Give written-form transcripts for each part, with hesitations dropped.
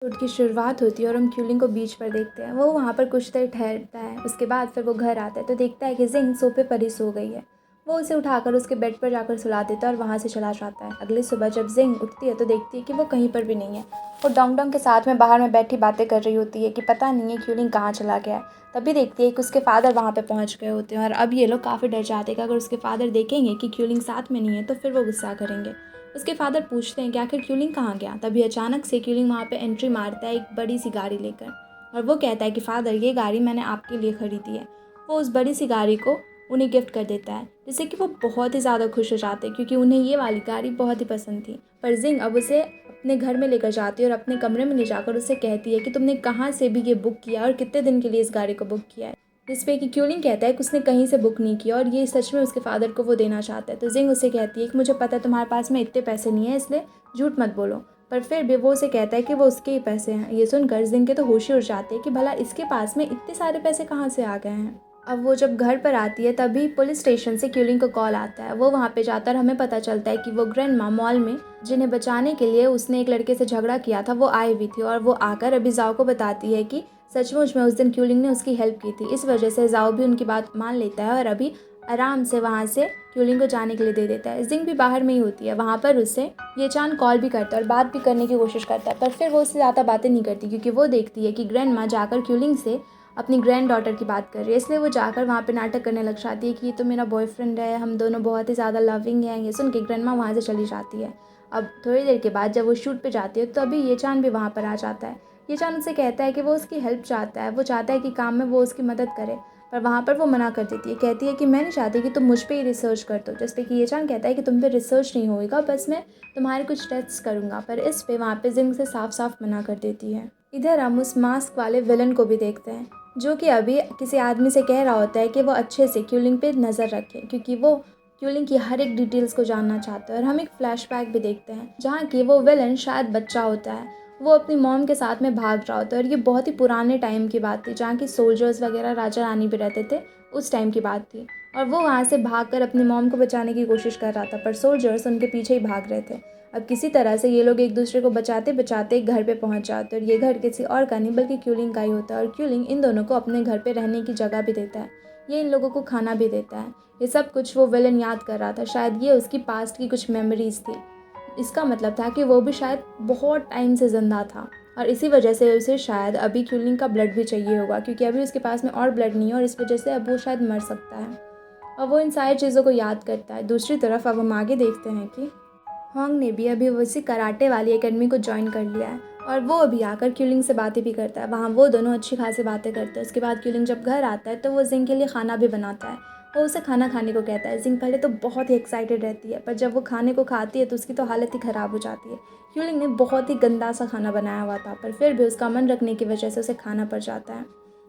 Episode की शुरुआत होती है और हम क्यूलिंग को बीच पर देखते हैं। वो वहाँ पर कुछ देर ठहरता है, उसके बाद फिर वो घर आता है तो देखता है कि जिंग सोफे पर ही सो गई है। वो उसे उठाकर उसके बेड पर जाकर सुला देता है और वहाँ से चला जाता है। अगली सुबह जब जिंग उठती है तो देखती है कि वो कहीं पर भी नहीं है। वो डोंग डोंग के साथ में बाहर में बैठी बातें कर रही होती है कि पता नहीं है क्यूलिंग कहाँ चला गया है। तभी देखती है कि उसके फादर वहाँ पर पहुँच गए होते हैं और अब ये लोग काफ़ी डर जाते हैं कि अगर उसके फादर देखेंगे कि क्यूलिंग साथ में नहीं है तो फिर वो गुस्सा करेंगे। उसके फादर पूछते हैं कि आखिर क्यूलिंग कहाँ गया। तभी अचानक से क्यूलिंग वहाँ पे एंट्री मारता है एक बड़ी सी गाड़ी लेकर और वो कहता है कि फादर ये गाड़ी मैंने आपके लिए खरीदी है। वो उस बड़ी सी गाड़ी को उन्हें गिफ्ट कर देता है जिससे कि वो बहुत ही ज़्यादा खुश हो जाते हैं क्योंकि उन्हें ये वाली गाड़ी बहुत ही पसंद थी। पर जिंग अब उसे अपने घर में लेकर जाती है और अपने कमरे में ले जाकर उससे कहती है कि तुमने कहाँ से भी ये बुक किया और कितने दिन के लिए इस गाड़ी को बुक किया है। जिस पे कि क्यूलिंग कहता है कि उसने कहीं से बुक नहीं किया और ये सच में उसके फादर को वो देना चाहता है। तो जिंग उसे कहती है कि मुझे पता है तुम्हारे पास में इतने पैसे नहीं है इसलिए झूठ मत बोलो। पर फिर भी वो उसे कहता है कि वो उसके ही पैसे हैं। ये सुनकर जिंग के तो होश ही उड़ जाते हैं कि भला इसके पास में इतने सारे पैसे कहाँ से आ गए हैं। अब वो जब घर पर आती है तभी पुलिस स्टेशन से क्यूलिंग को कॉल आता है। वो वहाँ पे जाकर हमें पता चलता है कि वो ग्रैंडमा मॉल में जिन्हें बचाने के लिए उसने एक लड़के से झगड़ा किया था वो आई हुई थी और वो आकर अभी जाओ को बताती है कि सचमुच में उस दिन क्यूलिंग ने उसकी हेल्प की थी। इस वजह से जाओ भी उनकी बात मान लेता है और अभी आराम से वहाँ से क्यूलिंग को जाने के लिए दे देता है। जिंग भी बाहर में ही होती है। वहाँ पर उससे ये चांद कॉल भी करता है और बात भी करने की कोशिश करता है पर फिर वो उससे ज़्यादा बातें नहीं करती क्योंकि वो देखती है कि ग्रैंडमा जाकर क्यूलिंग से अपनी ग्रैंड डॉटर की बात कर रही है। इसलिए वो जाकर वहाँ पे नाटक करने लग जाती है कि ये तो मेरा बॉयफ्रेंड है, हम दोनों बहुत ही ज़्यादा लविंग हैं। ये सुन के ग्रैंडमा वहाँ से चली जाती है। अब थोड़ी देर के बाद जब वो शूट पे जाती है तो अभी ये चांद भी वहाँ पर आ जाता है। ये चांद उससे कहता है कि वो उसकी हेल्प चाहता है, वो चाहता है कि काम में वो उसकी मदद करे। पर वहाँ पर वो मना कर देती है, कहती है कि मैं नहीं चाहती कि तुम मुझ पे ही रिसर्च कर दो। जिस पे कि ये चांद कहता है कि तुम पे रिसर्च नहीं होएगा, बस मैं तुम्हारे कुछ टेस्ट करूँगा। पर इस पे वहाँ पे जिंग से साफ साफ मना कर देती है। इधर हम उस मास्क वाले विलन को भी देखते हैं जो कि अभी किसी आदमी से कह रहा होता है कि वो अच्छे से क्यूलिंग पे नज़र रखे क्योंकि वो क्यूलिंग की हर एक डिटेल्स को जानना चाहता है। और हम एक फ्लैशबैक भी देखते हैं जहाँ कि वो विलन शायद बच्चा होता है, वो अपनी मॉम के साथ में भाग रहा होता है। और ये बहुत ही पुराने टाइम की बात थी जहाँ की सोल्जर्स वगैरह राजा रानी भी रहते थे, उस टाइम की बात थी। और वो वहाँ से भागकर अपनी मॉम को बचाने की कोशिश कर रहा था पर सोल्जर्स उनके पीछे ही भाग रहे थे। अब किसी तरह से ये लोग एक दूसरे को बचाते बचाते एक घर पे पहुंच जाते हैं और ये घर किसी और का नहीं बल्कि क्यूलिंग का ही होता है। और क्यूलिंग इन दोनों को अपने घर पे रहने की जगह भी देता है, ये इन लोगों को खाना भी देता है। ये सब कुछ वो विलन याद कर रहा था, शायद ये उसकी पास्ट की कुछ मेमोरीज थी। इसका मतलब था कि वो भी शायद बहुत टाइम से ज़िंदा था और इसी वजह से उसे शायद अभी क्यूलिंग का ब्लड भी चाहिए होगा क्योंकि अभी उसके पास में और ब्लड नहीं है और इस वजह से अब वो शायद मर सकता है। और वो इन सारी चीज़ों को याद करता है। दूसरी तरफ अब हम आगे देखते हैं कि होंग ने भी अभी उसी कराटे वाली एकेडमी को ज्वाइन कर लिया है और वो अभी आकर क्यूलिंग से बातें भी करता है। वहाँ वो दोनों अच्छी खासी बातें करते हैं। उसके बाद क्यूलिंग जब घर आता है तो वो जिंग के लिए खाना भी बनाता है। वो उसे खाना खाने को कहता है। जिंग पहले तो बहुत ही एक्साइटेड रहती है पर जब वो खाने को खाती है तो उसकी तो हालत ही ख़राब हो जाती है। क्यूलिंग ने बहुत ही गंदा सा खाना बनाया हुआ था पर फिर भी उसका मन रखने की वजह से उसे खाना पड़ जाता है।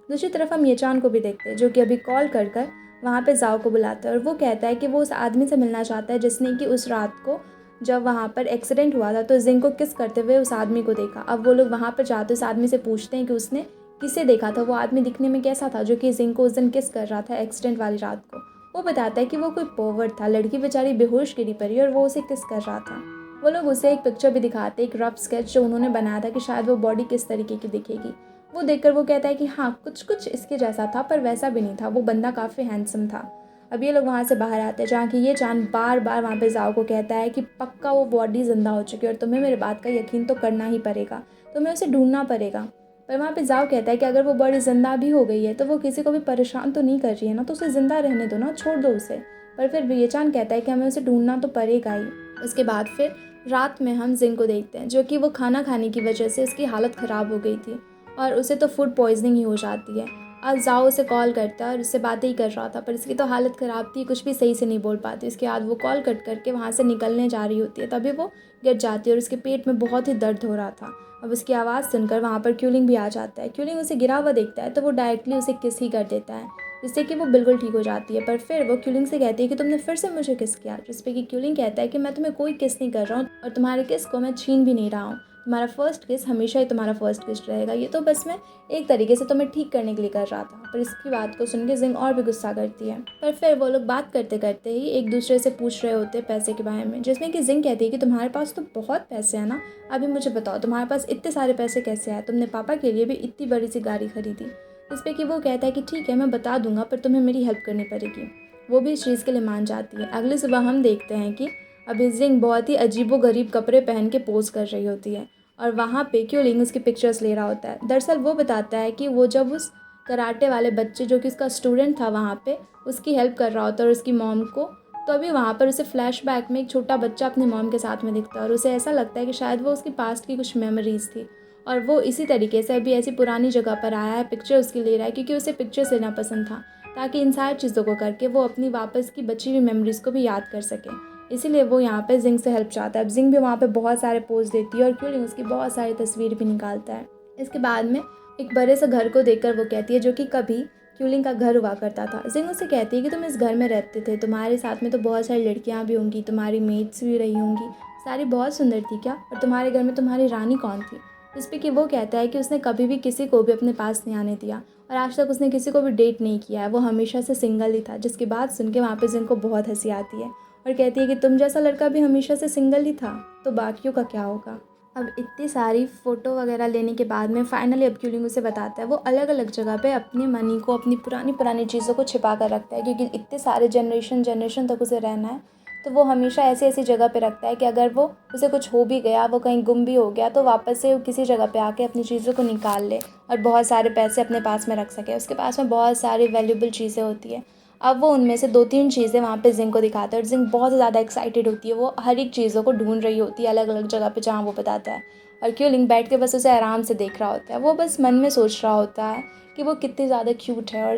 दूसरी तरफ हम ये चान को भी देखते हैं जो कि अभी कॉल कर कर वहाँ पे जाओ को बुलाता है और वो कहता है कि वो उस आदमी से मिलना चाहता है जिसने कि उस रात को जब वहाँ पर एक्सीडेंट हुआ था तो जिंग को किस करते हुए उस आदमी को देखा। अब वो लोग वहाँ पर जाते उस आदमी से पूछते हैं कि उसने किसे देखा था, वो आदमी दिखने में कैसा था जो कि जिंग को उस दिन किस कर रहा था एक्सीडेंट वाली रात को। वो बताता है कि वो कोई पोवर्ट था, लड़की बेचारी बेहोश गिरी पड़ी और वो उसे किस कर रहा था। वो लोग उसे एक पिक्चर भी दिखाते, एक रफ स्केच जो उन्होंने बनाया था कि शायद वो बॉडी किस तरीके की दिखेगी। वो देखकर वो कहता है कि हाँ कुछ कुछ इसके जैसा था पर वैसा भी नहीं था, वो बंदा काफ़ी हैंडसम था। अब ये लोग वहाँ से बाहर आते हैं जहाँ कि ये चांद बार बार वहाँ पे जाओ को कहता है कि पक्का वो बॉडी ज़िंदा हो चुकी है और तुम्हें मेरे बात का यकीन तो करना ही पड़ेगा, तुम्हें उसे ढूंढना पड़ेगा। पर वहाँ पे जाओ कहता है कि अगर वो बॉडी ज़िंदा भी हो गई है तो वो किसी को भी परेशान तो नहीं कर रही है ना, तो उसे ज़िंदा रहने दो ना, छोड़ दो उसे। पर फिर भी ये चांद कहता है कि हमें उसे ढूंढना तो पड़ेगा ही। उसके बाद फिर रात में हम जिंग को देखते हैं जो कि वो खाना खाने की वजह से उसकी हालत ख़राब हो गई थी और उसे तो फूड पॉइजनिंग ही हो जाती है। आज जाओ उसे कॉल करता है और उससे बातें ही कर रहा था पर इसकी तो हालत ख़राब थी, कुछ भी सही से नहीं बोल पाती। उसके बाद वो कॉल कट करके वहाँ से निकलने जा रही होती है तभी वो गिर जाती है और उसके पेट में बहुत ही दर्द हो रहा था। अब उसकी आवाज़ सुनकर वहाँ पर क्यूलिंग भी आ जाता है। क्यूलिंग उसे गिरा हुआ देखता है तो वो डायरेक्टली उसे किस ही कर देता है जिससे कि वो बिल्कुल ठीक हो जाती है। पर फिर वो क्यूलिंग से कहती है कि तुमने फिर से मुझे किस किया, जिस पे कि क्यूलिंग कहता है कि मैं तुम्हें कोई किस नहीं कर रहा हूँ और तुम्हारे किस को मैं छीन भी नहीं रहा हूँ। तुम्हारा फर्स्ट किस हमेशा ही तुम्हारा फर्स्ट किस रहेगा। ये तो बस मैं एक तरीके से तुम्हें ठीक करने के लिए कर रहा था। पर इसकी बात को सुन के जिंग और भी गुस्सा करती है। पर फिर वो लोग बात करते करते ही एक दूसरे से पूछ रहे होते पैसे के बारे में, जिसमें कि जिंग कहती है कि तुम्हारे पास तो बहुत पैसे हैं ना, अभी मुझे बताओ तुम्हारे पास इतने सारे पैसे कैसे आए, तुमने पापा के लिए भी इतनी बड़ी सी गाड़ी खरीदी। इस पर कि वो कहता है कि ठीक है मैं बता दूंगा, पर तुम्हें मेरी हेल्प करनी पड़ेगी। वो भी इस चीज़ के लिए मान जाती है। अगली सुबह हम देखते हैं कि अभी जिंग बहुत ही अजीबोगरीब कपड़े पहन के पोज कर रही होती है और वहाँ पे क्यूलिंग उसकी पिक्चर्स ले रहा होता है। दरअसल वो बताता है कि वो जब उस कराटे वाले बच्चे जो कि उसका स्टूडेंट था वहाँ पे उसकी हेल्प कर रहा होता है और उसकी मॉम को, तो अभी वहाँ पर उसे फ्लैशबैक में एक छोटा बच्चा अपनी मॉम के साथ में दिखता है और उसे ऐसा लगता है कि शायद वो उसकी पास्ट की कुछ मेमोरीज़ थी और वो इसी तरीके से अभी ऐसी पुरानी जगह पर आया है, पिक्चर उसकी ले रहा है क्योंकि उसे पिक्चर्स लेना पसंद था, ताकि इन सारी चीज़ों को करके वो अपनी वापस की बची हुई मेमोरीज़ को भी याद कर सके। इसीलिए वो यहाँ पे जिंग से हेल्प चाहता है। अब जिंग भी वहाँ पे बहुत सारे पोज देती है और क्यूलिंग उसकी बहुत सारी तस्वीर भी निकालता है। इसके बाद में एक बड़े से घर को देखकर वो कहती है, जो कि कभी क्यूलिंग का घर हुआ करता था। जिंग उसे कहती है कि तुम इस घर में रहते थे, तुम्हारे साथ में तो बहुत सारी लड़कियाँ भी होंगी, तुम्हारी मेट्स भी रही होंगी, सारी बहुत सुंदर थी क्या, और तुम्हारे घर में तुम्हारी रानी कौन थी। इस पर कि वो कहता है कि उसने कभी भी किसी को भी अपने पास नहीं आने दिया और आज तक उसने किसी को भी डेट नहीं किया है, वो हमेशा से सिंगल ही था। जिसकी बात सुन के वहाँ पे जिंग को बहुत हंसी आती है और कहती है कि तुम जैसा लड़का भी हमेशा से सिंगल ही था, तो बाकियों का क्या होगा। अब इतनी सारी फ़ोटो वगैरह लेने के बाद में फाइनली अब क्यूलिंग उसे बताता है वो अलग अलग जगह पे अपनी मनी को, अपनी पुरानी पुरानी चीज़ों को छिपा कर रखता है, क्योंकि इतने सारे जनरेशन तक उसे रहना है। तो वो हमेशा ऐसी ऐसी जगह पे रखता है कि अगर वो उसे कुछ हो भी गया, वो कहीं गुम भी हो गया, तो वापस से किसी जगह पे आके अपनी चीज़ों को निकाल ले और बहुत सारे पैसे अपने पास में रख सके। उसके पास में बहुत सारी वैल्यूबल चीज़ें होती है। अब वो उनमें से 2-3 चीज़ें वहाँ पे जिंग को दिखाता है और जिंग बहुत ज़्यादा एक्साइटेड होती है। वो हर एक चीज़ों को ढूंढ रही होती है अलग अलग जगह पे जहाँ वो बताता है और क्यूलिंग बैठ के बस उसे आराम से देख रहा होता है। वो बस मन में सोच रहा होता है कि वो कितनी ज़्यादा क्यूट है और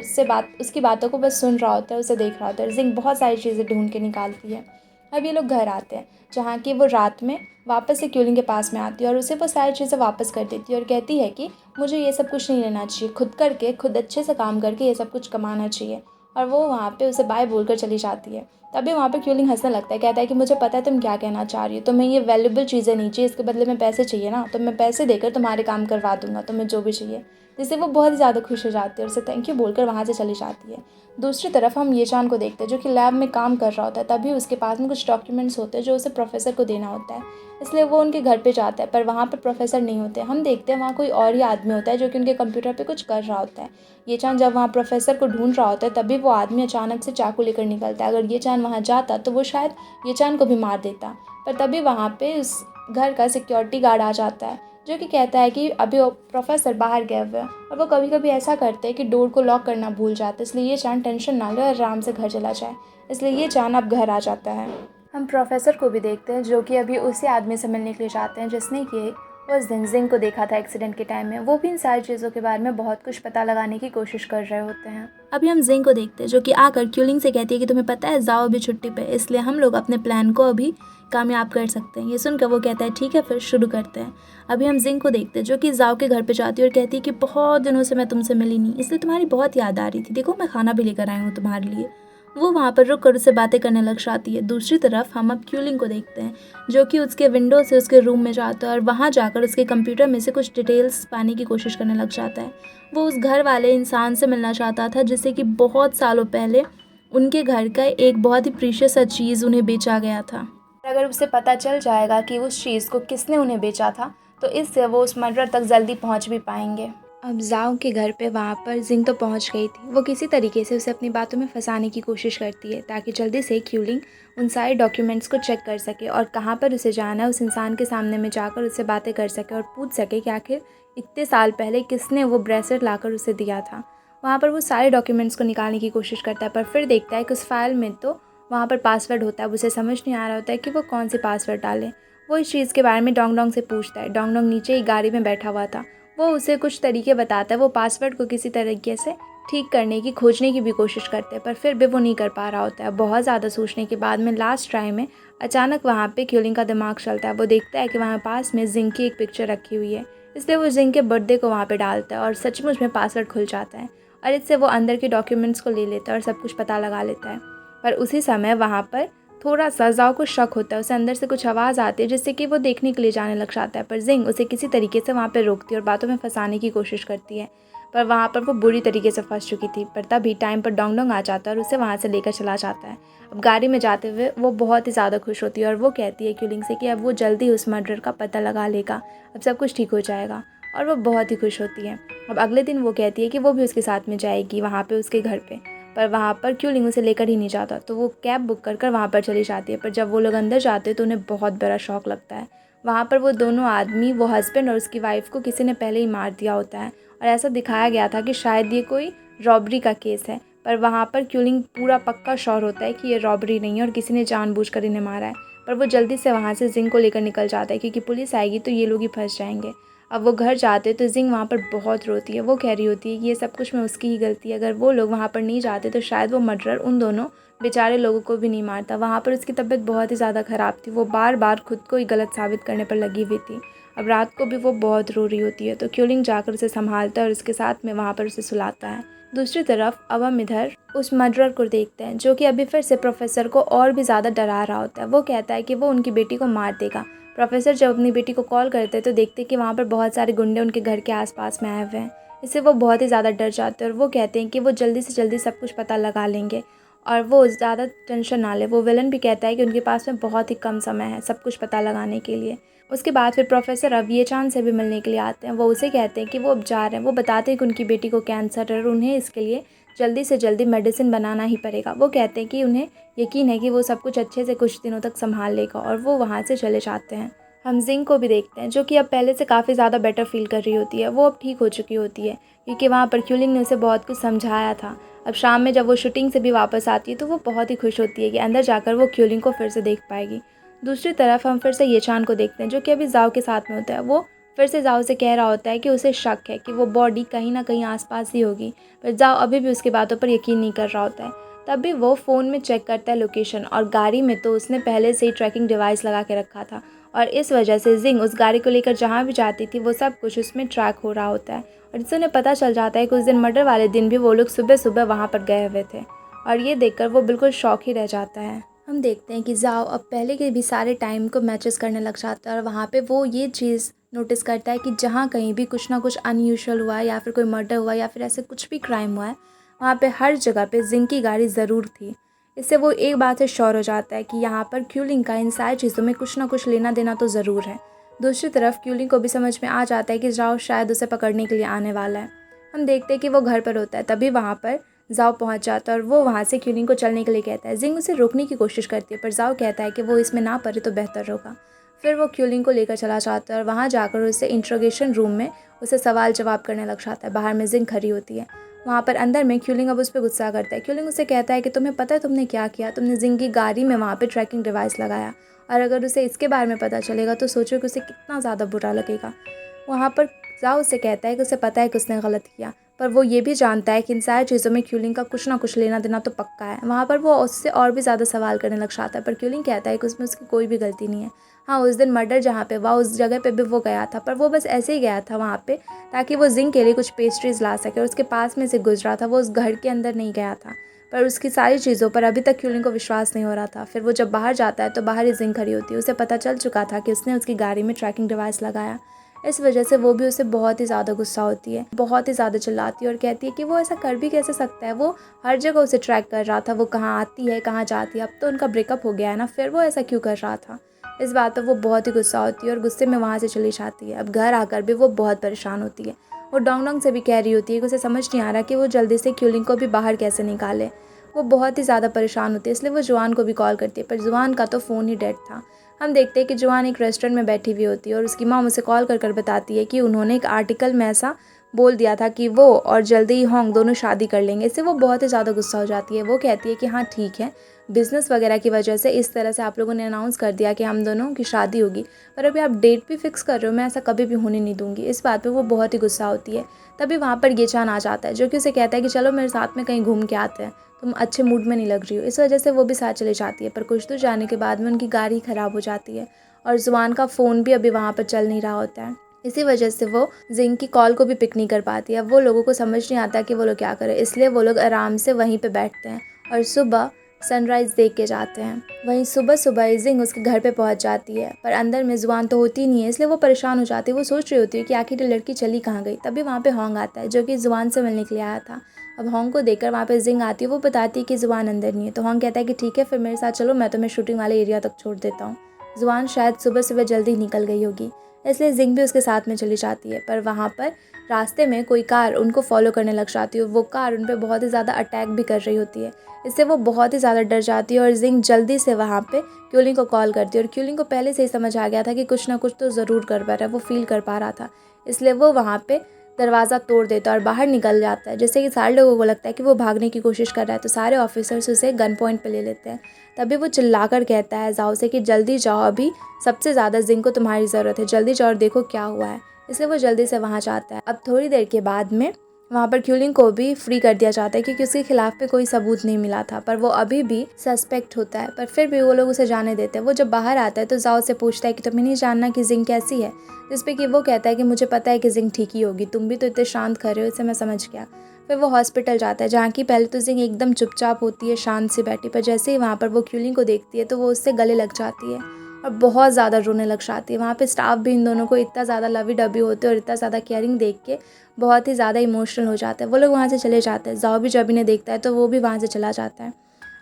उसकी बातों को बस सुन रहा होता है, उसे देख रहा होता है। जिंग बहुत सारी चीज़ें ढूंढ के निकालती है। अब ये लोग घर आते हैं जहाँ की वो रात में वापस से क्यूलिंग के पास में आती है और उसे वो सारी चीज़ें वापस कर देती है और कहती है कि मुझे ये सब कुछ नहीं लेना चाहिए, खुद करके खुद अच्छे से काम करके ये सब कुछ कमाना चाहिए। और वो वहाँ पे उसे बाय बोलकर चली जाती है। तभी वहाँ पे क्यूलिंग हंसने लगता है, कहता है कि मुझे पता है तुम क्या कहना चाह रही हो, तुम्हें ये वैल्यूबल चीज़ें नहीं चाहिए, इसके बदले में पैसे चाहिए ना, तो मैं पैसे देकर तुम्हारे काम करवा दूंगा, तुम्हें जो भी चाहिए। जिससे वो बहुत ही ज़्यादा खुश हो जाती है और उसे थैंक यू बोलकर वहाँ से चली जाती है। दूसरी तरफ हम ये चान को देखते हैं जो कि लैब में काम कर रहा होता है। तभी उसके पास में कुछ डॉक्यूमेंट्स होते हैं जो उसे प्रोफेसर को देना होता है, इसलिए वो उनके घर पे जाता है। पर वहाँ पर प्रोफेसर नहीं होते। हम देखते हैं वहाँ कोई और ही आदमी होता है जो कि उनके कंप्यूटर पे कुछ कर रहा होता है। ये चान जब वहाँ प्रोफेसर को ढूंढ रहा होता है तभी वो आदमी अचानक से चाकू लेकर निकलता है। अगर ये चान वहाँ जाता तो वो शायद ये चान को भी मार देता। पर तभी वहाँ पे उस घर का सिक्योरिटी गार्ड आ जाता है जो कि कहता है कि अभी वो प्रोफेसर बाहर गए हुए हैं और वो कभी कभी ऐसा करते हैं कि डोर को लॉक करना भूल जाते, इसलिए ये चान टेंशन ना ले और आराम से घर चला जाए। इसलिए ये चान अब घर आ जाता है। हम प्रोफेसर को भी देखते हैं जो कि अभी उसी आदमी से मिलने के लिए जाते हैं जिसने कि उस दिन जिंग को देखा था एक्सीडेंट के टाइम में। वो भी इन सारी चीज़ों के बारे में बहुत कुछ पता लगाने की कोशिश कर रहे होते हैं। अभी हम जिंग को देखते हैं जो कि आकर क्यूलिंग से कहती है कि तुम्हें पता है जाओ अभी छुट्टी पे, इसलिए हम लोग अपने प्लान को अभी कामयाब कर सकते हैं। ये सुनकर वो कहता है ठीक है फिर शुरू करते हैं। अभी हम जिंग को देखते हैं जो कि जाओ के घर पे जाती है और कहती है कि बहुत दिनों से मैं तुमसे मिली नहीं, इसलिए तुम्हारी बहुत याद आ रही थी, देखो मैं खाना भी लेकर आई हूँ तुम्हारे लिए। वो वहाँ पर रुक कर उससे बातें करने लग जाती है। दूसरी तरफ हम अब क्यूलिंग को देखते हैं जो कि उसके विंडो से उसके रूम में जाता है और वहाँ जाकर उसके कंप्यूटर में से कुछ डिटेल्स पाने की कोशिश करने लग जाता है। वो उस घर वाले इंसान से मिलना चाहता था जिससे कि बहुत सालों पहले उनके घर का एक बहुत ही प्रीशियस सा चीज़ उन्हें बेचा गया था। अगर उसे पता चल जाएगा कि उस चीज़ को किसने उन्हें बेचा था तो इससे वो उस मर्डर तक जल्दी पहुँच भी पाएंगे। अब जाओ के घर पे वहाँ पर जिंग तो पहुँच गई थी। वो किसी तरीके से उसे अपनी बातों में फंसाने की कोशिश करती है ताकि जल्दी से क्यूलिंग उन सारे डॉक्यूमेंट्स को चेक कर सके और कहाँ पर उसे जाना है उस इंसान के सामने में जाकर उससे बातें कर सके और पूछ सके कि आखिर इतने साल पहले किसने वो ब्रेसलेट लाकर उसे दिया था। वहाँ पर वो सारे डॉक्यूमेंट्स को निकालने की कोशिश करता है पर फिर देखता है कि उस फाइल में तो वहाँ पर पासवर्ड होता है। अब उसे समझ नहीं आ रहा होता है कि वो कौन सी पासवर्ड डाले। वो इस चीज़ के बारे में डोंग डोंग से पूछता है। डोंग डोंग नीचे ही गाड़ी में बैठा हुआ था। वो उसे कुछ तरीके बताता है। वो पासवर्ड को किसी तरीके से ठीक करने की खोजने की भी कोशिश करते हैं पर फिर भी वो नहीं कर पा रहा होता है। बहुत ज़्यादा सोचने के बाद में लास्ट ट्राई में अचानक वहाँ पे क्यूलिंग का दिमाग चलता है। वो देखता है कि वहाँ पास में जिंग की एक पिक्चर रखी हुई है, इसलिए वो जिंग के बर्थडे को वहाँ पे डालता है और सचमुच में पासवर्ड खुल जाता है और इससे वो अंदर के डॉक्यूमेंट्स को ले लेता है और सब कुछ पता लगा लेता है। पर उसी समय वहाँ पर थोड़ा सा जाओ को शक होता है, उसे अंदर से कुछ आवाज़ आती है जिससे कि वो देखने के लिए जाने लग जाता है, पर जिंग उसे किसी तरीके से वहाँ पर रोकती है और बातों में फंसाने की कोशिश करती है। पर वहाँ पर वो बुरी तरीके से फंस चुकी थी। पर तभी टाइम पर डोंग डोंग आ जाता है और उसे वहाँ से लेकर चला जाता है। अब गाड़ी में जाते हुए वो बहुत ही ज़्यादा खुश होती है और वो कहती है क्यूलिंग से कि अब वो जल्दी उस मर्डर का पता लगा लेगा, अब सब कुछ ठीक हो जाएगा, और वो बहुत ही खुश होती है। अब अगले दिन वो कहती है कि वो भी उसके साथ में जाएगी वहाँ पे उसके घर पे, पर वहाँ पर क्यूलिंग उसे लेकर ही नहीं जाता, तो वो कैब बुक कर वहाँ पर चली जाती है। पर जब वो लोग अंदर जाते हैं तो उन्हें बहुत बड़ा शौक लगता है। वहाँ पर वो दोनों आदमी, वो हस्बैंड और उसकी वाइफ को किसी ने पहले ही मार दिया होता है और ऐसा दिखाया गया था कि शायद ये कोई रॉबरी का केस है। पर वहाँ पर क्यूलिंग पूरा पक्का श्योर होता है कि ये रॉबरी नहीं है और किसी ने जानबूझकर इन्हें मारा है। पर वो जल्दी से वहाँ से जिंग को लेकर निकल जाता है क्योंकि पुलिस आएगी तो ये लोग ही फंस जाएंगे। अब वो घर जाते तो जिंग वहाँ पर बहुत रोती है। वो कह रही होती है कि ये सब कुछ में उसकी ही गलती है, अगर वो लोग वहाँ पर नहीं जाते तो शायद वो मर्डरर उन दोनों बेचारे लोगों को भी नहीं मारता। वहाँ पर उसकी तबीयत बहुत ही ज़्यादा ख़राब थी, वो बार बार खुद को ही गलत साबित करने पर लगी हुई थी। अब रात को भी वो बहुत रो रही होती है, तो क्यूलिंग जाकर उसे संभालता है और उसके साथ में वहाँ पर उसे सुलाता है। दूसरी तरफ अब हम इधर उस मर्डरर को देखते हैं जो कि अभी फिर से प्रोफेसर को और भी ज़्यादा डरा रहा होता है। वो कहता है कि वो उनकी बेटी को मार देगा। प्रोफेसर जब अपनी बेटी को कॉल करते हैं तो देखते हैं कि वहाँ पर बहुत सारे गुंडे उनके घर के आसपास में आए हुए हैं। इससे वो बहुत ही ज़्यादा डर जाते हैं और वो कहते हैं कि वो जल्दी से जल्दी सब कुछ पता लगा लेंगे और वो ज़्यादा टेंशन ना ले। वो विलन भी कहता है कि उनके पास में बहुत ही कम समय है सब कुछ पता लगाने के लिए। उसके बाद फिर प्रोफेसर अब ये चांद से भी मिलने के लिए आते हैं। वो उसे कहते हैं कि वो अब जा रहे हैं। वो बताते हैं कि उनकी बेटी को कैंसर है और उन्हें इसके लिए जल्दी से जल्दी मेडिसिन बनाना ही पड़ेगा। वो कहते हैं कि उन्हें यकीन है कि वो सब कुछ अच्छे से कुछ दिनों तक संभाल लेगा और वो वहाँ से चले जाते हैं। हम जिंग को भी देखते हैं जो कि अब पहले से काफ़ी ज़्यादा बेटर फील कर रही होती है। वो अब ठीक हो चुकी होती है क्योंकि वहाँ पर क्यूलिंग ने उसे बहुत कुछ समझाया था। अब शाम में जब वो शूटिंग से भी वापस आती है तो वो बहुत ही खुश होती है कि अंदर जाकर वो क्यूलिंग को फिर से देख पाएगी। दूसरी तरफ हम फिर से ये चांद को देखते हैं जो कि अभी जाओ के साथ में होता है। वो फिर से जाओ से कह रहा होता है कि उसे शक है कि वो बॉडी कहीं ना कहीं आसपास ही होगी, पर जाओ अभी भी उसकी बातों पर यकीन नहीं कर रहा होता है। तब भी वो फ़ोन में चेक करता है लोकेशन, और गाड़ी में तो उसने पहले से ही ट्रैकिंग डिवाइस लगा के रखा था और इस वजह से जिंग उस गाड़ी को लेकर जहाँ भी जाती थी वो सब कुछ उसमें ट्रैक हो रहा होता है। और इससे उन्हें पता चल जाता है कि उस दिन मर्डर वाले दिन भी वो लोग सुबह सुबह वहाँ पर गए हुए थे, और ये देखकर वो बिल्कुल शौक ही रह जाता है। हम देखते हैं कि जाओ अब पहले के भी सारे टाइम को मैचेस करने लग जाता है और वहाँ पे वो ये चीज़ नोटिस करता है कि जहाँ कहीं भी कुछ ना कुछ अनयूजुअल हुआ है या फिर कोई मर्डर हुआ या फिर ऐसे कुछ भी क्राइम हुआ है, वहाँ पे हर जगह पे जिंग की गाड़ी ज़रूर थी। इससे वो एक बात से श्योर हो जाता है कि यहाँ पर क्यूलिंग का इन सारी चीज़ों में कुछ ना कुछ लेना देना तो ज़रूर है। दूसरी तरफ क्यूलिंग को भी समझ में आ जाता है कि जाओ शायद उसे पकड़ने के लिए आने वाला है। हम देखते हैं कि वो घर पर होता है, तभी वहाँ पर जाओ पहुँच जाता है और वो वहाँ से क्यूलिंग को चलने के लिए कहता है। जिंग उसे रोकने की कोशिश करती है पर जाओ कहता है कि वो इसमें ना पड़े तो बेहतर होगा। फिर वो क्यूलिंग को लेकर चला जाता है और वहाँ जाकर उसे इंट्रोगेशन रूम में उसे सवाल जवाब करने लग जाता है। बाहर में जिंग खड़ी होती है। वहाँ पर अंदर में क्यूलिंग अब उस पर गुस्सा करता है। क्यूलिंग उसे कहता है कि तुम्हें पता है तुमने क्या किया, तुमने जिंग की गाड़ी में वहाँ पर ट्रैकिंग डिवाइस लगाया, और अगर उसे इसके बारे में पता चलेगा तो सोचो कि उसे कितना ज़्यादा बुरा लगेगा। वहाँ पर जाओ उसे कहता है कि उसे पता है कि उसने गलत किया, पर वो ये भी जानता है कि इन सारी चीज़ों में क्यूलिंग का कुछ ना कुछ लेना देना तो पक्का है। वहाँ पर वो उससे और भी ज़्यादा सवाल करने लग जाता है, पर क्यूलिंग कहता है कि उसमें उसकी कोई भी गलती नहीं है। हाँ, उस दिन मर्डर जहाँ पे हुआ उस जगह पे भी वो गया था, पर वो बस ऐसे ही गया था वहाँ पे ताकि वो जिंग के लिए कुछ पेस्ट्रीज ला सके, और उसके पास में से गुजरा था, वो उस घर के अंदर नहीं गया था। पर उसकी सारी चीज़ों पर अभी तक क्यूलिंग को विश्वास नहीं हो रहा था। फिर वो जब बाहर जाता है तो बाहर ही जिंग खड़ी होती है। उसे पता चल चुका था कि उसने उसकी गाड़ी में ट्रैकिंग डिवाइस लगाया। इस वजह से वो भी उसे बहुत ही ज़्यादा गुस्सा होती है, बहुत ही ज़्यादा चिल्लाती है और कहती है कि वो ऐसा कर भी कैसे सकता है, वो हर जगह उसे ट्रैक कर रहा था, वो कहाँ आती है कहाँ जाती है, अब तो उनका ब्रेकअप हो गया है ना, फिर वो ऐसा क्यों कर रहा था। इस बात पर वो बहुत ही गुस्सा होती है और गुस्से में वहाँ से चली जाती है। अब घर आकर भी वो बहुत परेशान होती है। वो डोंग डोंग से भी कह रही होती है कि उसे समझ नहीं आ रहा कि वो जल्दी से क्यूलिंग को भी बाहर कैसे निकाले। वो बहुत ही ज़्यादा परेशान होती है, इसलिए वो जुआन को भी कॉल करती है, पर जुआन का तो फ़ोन ही डेड था। हम देखते हैं कि जुआन एक रेस्टोरेंट में बैठी हुई होती है और उसकी माँ उसे कॉल कर कर बताती है कि उन्होंने एक आर्टिकल में ऐसा बोल दिया था कि वो और जल्दी ही होंग दोनों शादी कर लेंगे। इससे वो बहुत ही ज़्यादा गुस्सा हो जाती है। वो कहती है कि हाँ ठीक है, बिज़नेस वगैरह की वजह से इस तरह से आप लोगों ने अनाउंस कर दिया कि हम दोनों की शादी होगी, पर अभी आप डेट भी फिक्स कर रहे हो, मैं ऐसा कभी भी होने नहीं दूंगी। इस बात पे वो बहुत ही गुस्सा होती है। तभी वहाँ पर ये चान आ जाता है जो कि उसे कहता है कि चलो मेरे साथ में कहीं घूम के आते हैं, तुम अच्छे मूड में नहीं लग रही हो। इस वजह से वो भी साथ चली जाती है, पर कुछ दूर जाने के बाद में उनकी गाड़ी ख़राब हो जाती है और जुआन का फ़ोन भी अभी वहाँ पर चल नहीं रहा होता है। इसी वजह से वो जिंग की कॉल को भी पिक नहीं कर पाती है। अब वो लोगों को समझ नहीं आता कि वो लोग क्या करें, इसलिए वो लोग आराम से वहीं पे बैठते हैं और सुबह सनराइज़ देख के जाते हैं। वहीं सुबह सुबह जिंग उसके घर पे पहुंच जाती है, पर अंदर में जुआन तो होती नहीं है, इसलिए वो परेशान हो जाती है। वो सोच रही होती है कि आखिर ये लड़की चली कहाँ गई। तभी वहाँ पे होंग आता है, जो कि जुआन से मिलने के लिए आया था। अब होंग को देखकर वहाँ पे जिंग आती है। वो बताती है कि जुआन अंदर नहीं है। तो होंग कहता है कि ठीक है, फिर मेरे साथ चलो, मैं तुम्हें शूटिंग वाले एरिया तक छोड़ देता हूँ। जुआन शायद सुबह सुबह जल्दी निकल गई होगी, इसलिए जिंग भी उसके साथ में चली जाती है। पर वहाँ पर रास्ते में कोई कार उनको फॉलो करने लग जाती है। वो कार उन पर बहुत ही ज़्यादा अटैक भी कर रही होती है। इससे वो बहुत ही ज़्यादा डर जाती है और जिंग जल्दी से वहाँ पे क्यूलिंग को कॉल करती है। और क्यूलिंग को पहले से ही समझ आ गया था कि कुछ ना कुछ तो ज़रूर कर पा रहा है, वो फील कर पा रहा था। इसलिए वो वहाँ पे दरवाज़ा तोड़ देता है और बाहर निकल जाता है, जिससे कि सारे लोगों को लगता है कि वो भागने की कोशिश कर रहा है। तो सारे ऑफिसर्स उसे गन पॉइंट पे ले लेते हैं। तभी वो चिल्लाकर कहता है जाओ से कि जल्दी जाओ, अभी सबसे ज़्यादा जिंग को तुम्हारी ज़रूरत है, जल्दी जाओ और देखो क्या हुआ है। इसलिए वो जल्दी से वहाँ जाता है। अब थोड़ी देर के बाद में वहाँ पर क्यूलिंग को भी फ्री कर दिया जाता है, क्योंकि उसके खिलाफ पे कोई सबूत नहीं मिला था, पर वो अभी भी सस्पेक्ट होता है। पर फिर भी वो लोग उसे जाने देते हैं। वो जब बाहर आता है तो जाओ से पूछता है कि तुम्हें नहीं जानना कि जिंग कैसी है, जिस पे कि वो कहता है कि मुझे पता है कि जिंग ठीक ही होगी, तुम भी तो इतने शांत खड़े हो, इससे मैं समझ गया। फिर वो हॉस्पिटल जाता है, जहाँ की पहले तो जिंग एकदम चुपचाप होती है, शांत से बैठी, पर जैसे ही वहाँ पर वो क्यूलिंग को देखती है तो वो उससे गले लग जाती है और बहुत ज़्यादा रोने लग जाती है। वहाँ पे स्टाफ भी इन दोनों को इतना ज़्यादा लवी डबी होते हैं और इतना ज़्यादा केयरिंग देख के बहुत ही ज़्यादा इमोशनल हो जाता है। वो लोग वहाँ से चले जाते हैं। जाओ भी जब इन्हें देखता है तो वो भी वहाँ से चला जाता है।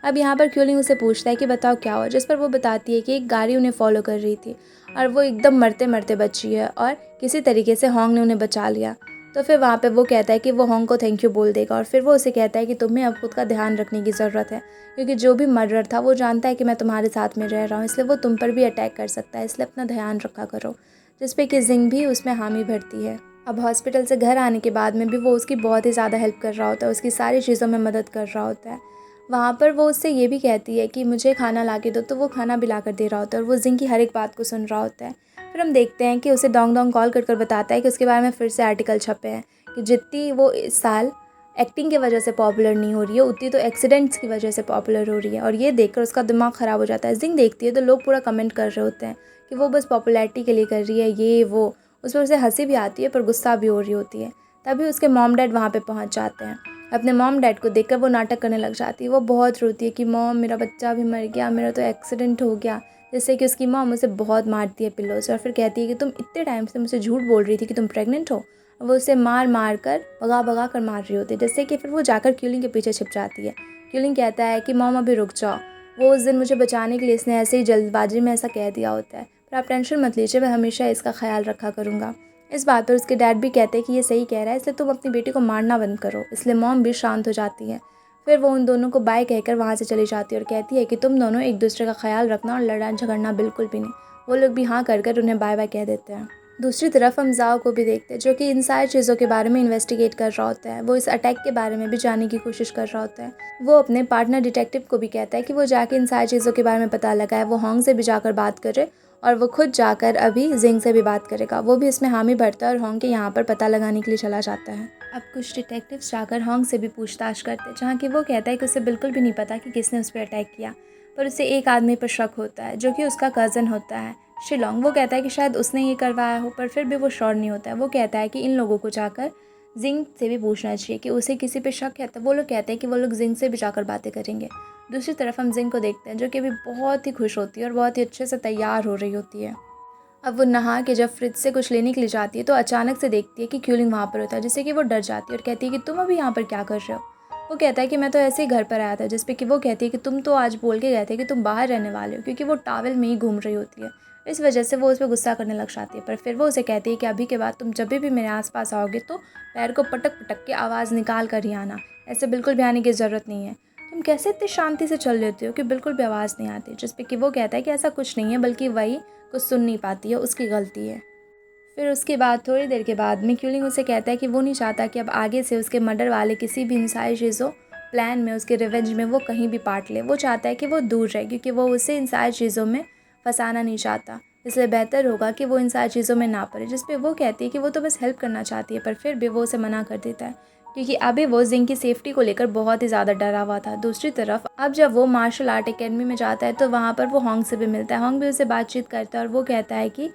अब यहाँ पर क्यूलिंग उसे पूछता है कि बताओ क्या हुआ, जिस पर वो बताती है कि एक गाड़ी उन्हें फॉलो कर रही थी और वो एकदम मरते मरते बची है और किसी तरीके से होंग ने उन्हें बचा लिया। तो फिर वहाँ पे वो कहता है कि वो होंग को थैंक यू बोल देगा और फिर वो उसे कहता है कि तुम्हें अब खुद का ध्यान रखने की ज़रूरत है, क्योंकि जो भी मर्डर था वो जानता है कि मैं तुम्हारे साथ में रह रहा हूँ, इसलिए वो तुम पर भी अटैक कर सकता है, इसलिए अपना ध्यान रखा करो। जिस पे कि जिंग भी उसमें हामी भरती है। अब हॉस्पिटल से घर आने के बाद में भी वो उसकी बहुत ही ज़्यादा हेल्प कर रहा होता है, उसकी सारी चीज़ों में मदद कर रहा होता है। वहाँ पर वो उससे ये भी कहती है कि मुझे खाना ला के दो, तो वो खाना भी ला कर दे रहा होता है और वो जिंग की हर एक बात को सुन रहा होता है। फिर हम देखते हैं कि उसे डोंग डोंग कॉल कर बताता है कि उसके बारे में फिर से आर्टिकल छपे हैं कि जितनी वो इस साल एक्टिंग की वजह से पॉपुलर नहीं हो रही है, उतनी तो एक्सीडेंट्स की वजह से पॉपुलर हो रही है। और ये देखकर उसका दिमाग ख़राब हो जाता है। जिंग देखती है तो लोग पूरा कमेंट कर रहे होते हैं कि वो बस पॉपुलैरिटी के लिए कर रही है, ये वो। उस पर उसे हंसी भी आती है पर गुस्सा भी हो रही होती है। तभी उसके मॉम डैड वहाँ पे पहुँच जाते हैं। अपने मॉम डैड को देखकर वो नाटक करने लग जाती है। वो बहुत रोती है कि मॉम मेरा बच्चा भी मर गया, मेरा तो एक्सीडेंट हो गया। जिससे कि उसकी मॉम उसे बहुत मारती है पिल्लों से और फिर कहती है कि तुम इतने टाइम से मुझे झूठ बोल रही थी कि तुम प्रेग्नेंट हो। वो उसे मार मार कर भगा भगा कर मार रही होती है, जिससे कि फिर वो जाकर क्यूलिंग के पीछे छिप जाती है। क्यूलिंग कहता है कि मॉम अभी रुक जाओ, वो उस दिन मुझे बचाने के लिए इसने ऐसे ही जल्दबाजी में ऐसा कह दिया होता है, पर आप टेंशन मत लीजिए, मैं हमेशा इसका ख्याल रखा करूँगा। इस बात पर उसके डैड भी कहते हैं कि ये सही कह रहा है, इसलिए तुम अपनी बेटी को मारना बंद करो। इसलिए मॉम भी शांत हो जाती है। फिर वो उन दोनों को बाय कहकर वहाँ से चली जाती है और कहती है कि तुम दोनों एक दूसरे का ख्याल रखना और लड़ना झगड़ना बिल्कुल भी नहीं। वो लोग भी हाँ कर उन्हें बाय बाय कह देते हैं। दूसरी तरफ हम जाओ को भी देखते हैं, जो कि इन सारी चीज़ों के बारे में इन्वेस्टिगेट कर रहा होता है। वो इस अटैक के बारे में भी जानने की कोशिश कर रहा होता है। वो अपने पार्टनर डिटेक्टिव को भी कहता है कि वो जाके इन सारी चीज़ों के बारे में पता लगाए, वो होंग से भी जाकर बात करे और वो खुद जाकर अभी जिंग से भी बात करेगा। वो भी इसमें हामी भरता है और होंग के यहाँ पर पता लगाने के लिए चला जाता है। अब कुछ डिटेक्टिव्स जाकर होंग से भी पूछताछ करते हैं, जहाँ कि वो कहता है कि उसे बिल्कुल भी नहीं पता कि किसने उस पर अटैक किया, पर उसे एक आदमी पर शक होता है, जो कि उसका कज़न होता है शिलोंग। वो कहता है कि शायद उसने ये करवाया हो, पर फिर भी वो श्योर नहीं होता है। वो कहता है कि इन लोगों को जाकर जिंग से भी पूछना चाहिए कि उसे किसी पे शक है। तो वो लोग कहते हैं कि वो लोग जिंग से भी जाकर बातें करेंगे। दूसरी तरफ हम जिंग को देखते हैं, जो कि अभी बहुत ही खुश होती है और बहुत ही अच्छे से तैयार हो रही होती है। अब वो नहा के जब फ्रिज से कुछ लेने के लिए जाती है तो अचानक से देखती है कि क्यूलिंग वहाँ पर होता है, जिससे कि वो डर जाती है और कहती है कि तुम अभी यहाँ पर क्या कर रहे हो। वो कहता है कि मैं तो ऐसे ही घर पर आया था, जिस पे कि वो कहती है कि तुम तो आज बोल के गए थे कि तुम बाहर रहने वाले हो, क्योंकि वो टॉवल में ही घूम रही होती है। इस वजह से वो उस पर गुस्सा करने लग जाती है, पर फिर वो उसे कहती है कि अभी के बाद तुम जब भी मेरे आसपास आओगे तो पैर को पटक पटक के आवाज़ निकाल कर ही आना, ऐसे बिल्कुल भी आने की ज़रूरत नहीं है। तुम कैसे इतनी शांति से चल लेते हो कि बिल्कुल भी आवाज़ नहीं आती। जिस पे कि वो कहता है कि ऐसा कुछ नहीं है, बल्कि वही कुछ सुन नहीं पाती है, उसकी गलती है। फिर उसके बाद थोड़ी देर के बाद में क्यूलिंग उसे कहता है कि वो नहीं चाहता कि अब आगे से उसके मर्डर वाले किसी भी इन सारी चीज़ों प्लान में, उसके रिवेंज में वो कहीं भी पार्ट ले। वो चाहता है कि वो दूर रहे, क्योंकि वो उसे इन सारी चीज़ों में फंसाना नहीं चाहता। इसलिए बेहतर होगा कि वो इन सारी चीज़ों में ना पड़े। जिस पे वो कहती है कि वो तो बस हेल्प करना चाहती है, पर फिर भी वो उसे मना कर देता है, क्योंकि अभी वो जिंग की सेफ्टी को लेकर बहुत ही ज़्यादा डरा हुआ था। दूसरी तरफ अब जब वो मार्शल आर्ट एकेडमी में जाता है तो वहाँ पर वो होंग से भी मिलता है। होंग भी उससे बातचीत करता है और वो कहता है कि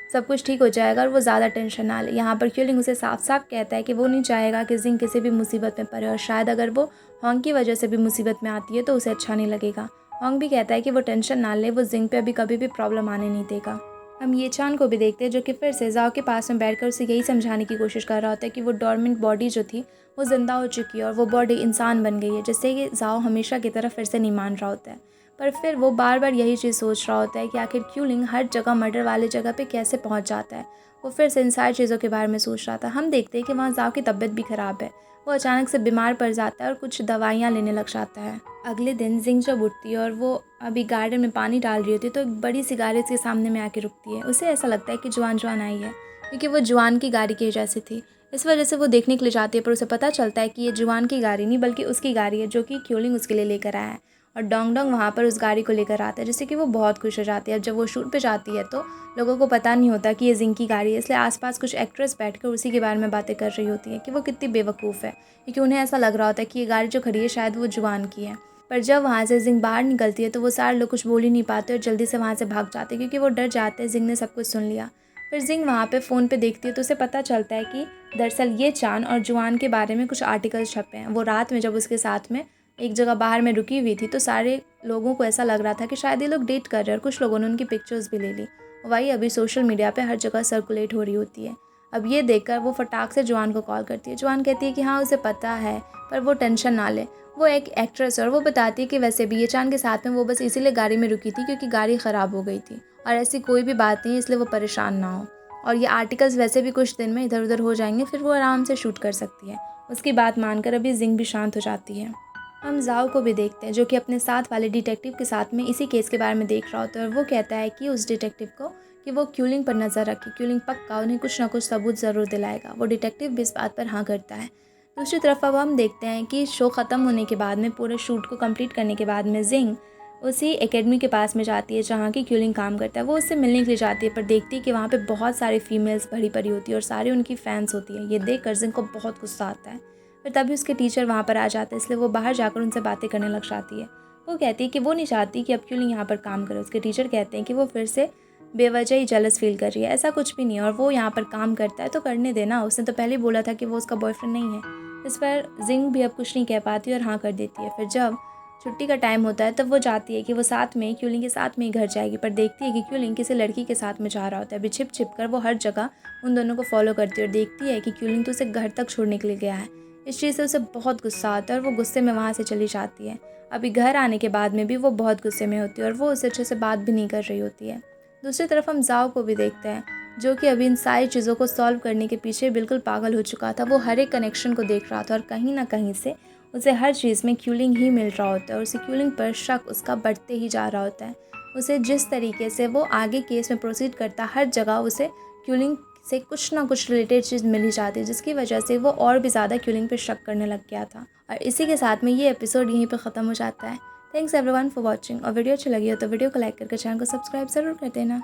सब कुछ ठीक हो जाएगा और वो ज़्यादा टेंशन ना ले। यहाँ पर क्यूलिंग उसे साफ साफ कहता है कि वो नहीं चाहेगा कि जिंग किसी भी मुसीबत में पड़े और शायद अगर वो होंग की वजह से भी मुसीबत में आती है तो उसे अच्छा नहीं लगेगा। होंग भी कहता है कि वो टेंशन ना ले, वो जिंग पे अभी कभी भी प्रॉब्लम आने नहीं देगा। हम ये चान को भी देखते हैं जो कि फिर से जाओ के पास में बैठकर उसे यही समझाने की कोशिश कर रहा होता है कि वो डॉर्मेंट बॉडी जो थी वो जिंदा हो चुकी है और वो बॉडी इंसान बन गई है, जिससे कि जाओ हमेशा की तरह फिर से नहीं मान रहा होता है। पर फिर वो बार बार यही चीज़ सोच रहा होता है कि आखिर क्यूलिंग हर जगह मर्डर वाले जगह पे कैसे पहुंच जाता है। वो फिर से इन सारी चीज़ों के बारे में सोच रहा था। हम देखते हैं कि वहाँ जाओ की तबीयत भी ख़राब है, वो अचानक से बीमार पड़ जाता है और कुछ दवाइयाँ लेने लग जाता है। अगले दिन जिंग जब उठती है और वो अभी गार्डन में पानी डाल रही होती है तो एक बड़ी सी गाड़ी उसके सामने में आके रुकती है। उसे ऐसा लगता है कि जुआन आई है, क्योंकि वो जुआन की गाड़ी की वजह से थी। इस वजह से वो देखने के लिए जाती है, पर उसे पता चलता है कि ये जुआन की गाड़ी नहीं बल्कि उसकी गाड़ी है जो कि क्यूलिंग उसके लिए लेकर आया है। और डोंग डोंग वहाँ पर उस गाड़ी को लेकर आता है, जिससे कि वो बहुत खुश हो जाती है। अब जब वो शूट पे जाती है तो लोगों को पता नहीं होता कि ये जिंग की गाड़ी है, इसलिए आसपास कुछ एक्ट्रेस बैठकर उसी के बारे में बातें कर रही होती हैं कि वो कितनी बेवकूफ़ है, क्योंकि उन्हें ऐसा लग रहा होता है कि ये गाड़ी जो खड़ी है शायद वो जुआन की है। पर जब वहाँ से जिंग बाहर निकलती है तो वो सारे लोग कुछ बोल ही नहीं पाते और जल्दी से वहाँ से भाग जाते हैं, क्योंकि वो डर जाते हैं जिंग ने सब कुछ सुन लिया। फिर जिंग वहाँ पे फ़ोन पे देखती है तो उसे पता चलता है कि दरअसल ये चान और जुआन के बारे में कुछ आर्टिकल्स छपे हैं। वो रात में जब उसके साथ में एक जगह बाहर में रुकी हुई थी तो सारे लोगों को ऐसा लग रहा था कि शायद ये लोग डेट कर रहे हैं और कुछ लोगों ने उनकी पिक्चर्स भी ले ली। वही अभी सोशल मीडिया पे हर जगह सर्कुलेट हो रही होती है। अब ये देखकर वो फटाक से जुआन को कॉल करती है। जुआन कहती है कि हाँ उसे पता है, पर वो टेंशन ना ले, वो एक एक्ट्रेस है। और वो बताती है कि वैसे भी ये चान के साथ में वो बस इसीलिए गाड़ी में रुकी थी क्योंकि गाड़ी ख़राब हो गई थी और ऐसी कोई भी बात नहीं है, इसलिए वो परेशान ना हो। और ये आर्टिकल्स वैसे भी कुछ दिन में इधर उधर हो जाएंगे, फिर वो आराम से शूट कर सकती है। उसकी बात मानकर अभी जिंग भी शांत हो जाती है। हम जाओ को भी देखते हैं जो कि अपने साथ वाले डिटेक्टिव के साथ में इसी केस के बारे में देख रहा होता है और वो कहता है कि उस डिटेक्टिव को कि वो क्यूलिंग पर नज़र रखे, क्यूलिंग पक्का उन्हें कुछ ना कुछ सबूत ज़रूर दिलाएगा। वो डिटेक्टिव भी इस बात पर हाँ करता है। दूसरी तरफ अब हम देखते हैं कि शो ख़त्म होने के बाद में, पूरे शूट को कंप्लीट करने के बाद में, जिंग उसी एकेडमी के पास में जाती है जहाँ की क्यूलिंग काम करता है। वो उससे मिलने के लिए जाती है, पर देखती है कि वहाँ पे बहुत सारी फीमेल्स भरी पड़ी होती है और सारी उनकी फ़ैन्स होती है। ये देख कर जिंग को बहुत गुस्सा आता है। फिर तभी उसके टीचर वहाँ पर आ जाते हैं, इसलिए वो बाहर जाकर उनसे बातें करने लग जाती है। वो कहती है कि वो नहीं चाहती कि अब क्यूलिंग यहाँ पर काम करे। उसके टीचर कहते हैं कि वो फिर से बेवजह ही जेलस फील कर रही है, ऐसा कुछ भी नहीं है और वो यहाँ पर काम करता है तो करने देना, उसने तो पहले ही बोला था कि वो उसका बॉयफ्रेंड नहीं है। इस पर जिंग भी अब कुछ नहीं कह पाती और हाँ कर देती है। फिर जब छुट्टी का टाइम होता है तब वो चाहती है कि वो साथ में क्यूलिंग के साथ में ही घर जाएगी, पर देखती है कि क्यूलिंग किसी लड़की के साथ में जा रहा होता है। अभी छिप छिप कर वो हर जगह उन दोनों को फॉलो करती है और देखती है कि क्यूलिंग तो उसे घर तक छोड़ने के लिए गया है। इस चीज़ से उसे बहुत गुस्सा आता है और वो गुस्से में वहाँ से चली जाती है। अभी घर आने के बाद में भी वो बहुत गुस्से में होती है और वो उससे अच्छे से बात भी नहीं कर रही होती है। दूसरी तरफ हम जाओ को भी देखते हैं जो कि अभी इन सारी चीज़ों को सॉल्व करने के पीछे बिल्कुल पागल हो चुका था। वो हर एक कनेक्शन को देख रहा था और कहीं ना कहीं से उसे हर चीज़ में क्यूलिंग ही मिल रहा होता है और उसे क्यूलिंग पर शक उसका बढ़ते ही जा रहा होता है। उसे जिस तरीके से वो आगे केस में प्रोसीड करता, हर जगह उसे क्यूलिंग से कुछ ना कुछ रिलेटेड चीज़ मिल ही जाती है, जिसकी वजह से वो और भी ज़्यादा क्यूलिंग पे शक करने लग गया था। और इसी के साथ में ये एपिसोड यहीं पे ख़त्म हो जाता है। Thanks everyone for watching. और वीडियो अच्छी लगी हो तो वीडियो को लाइक करके चैनल को सब्सक्राइब ज़रूर कर देना।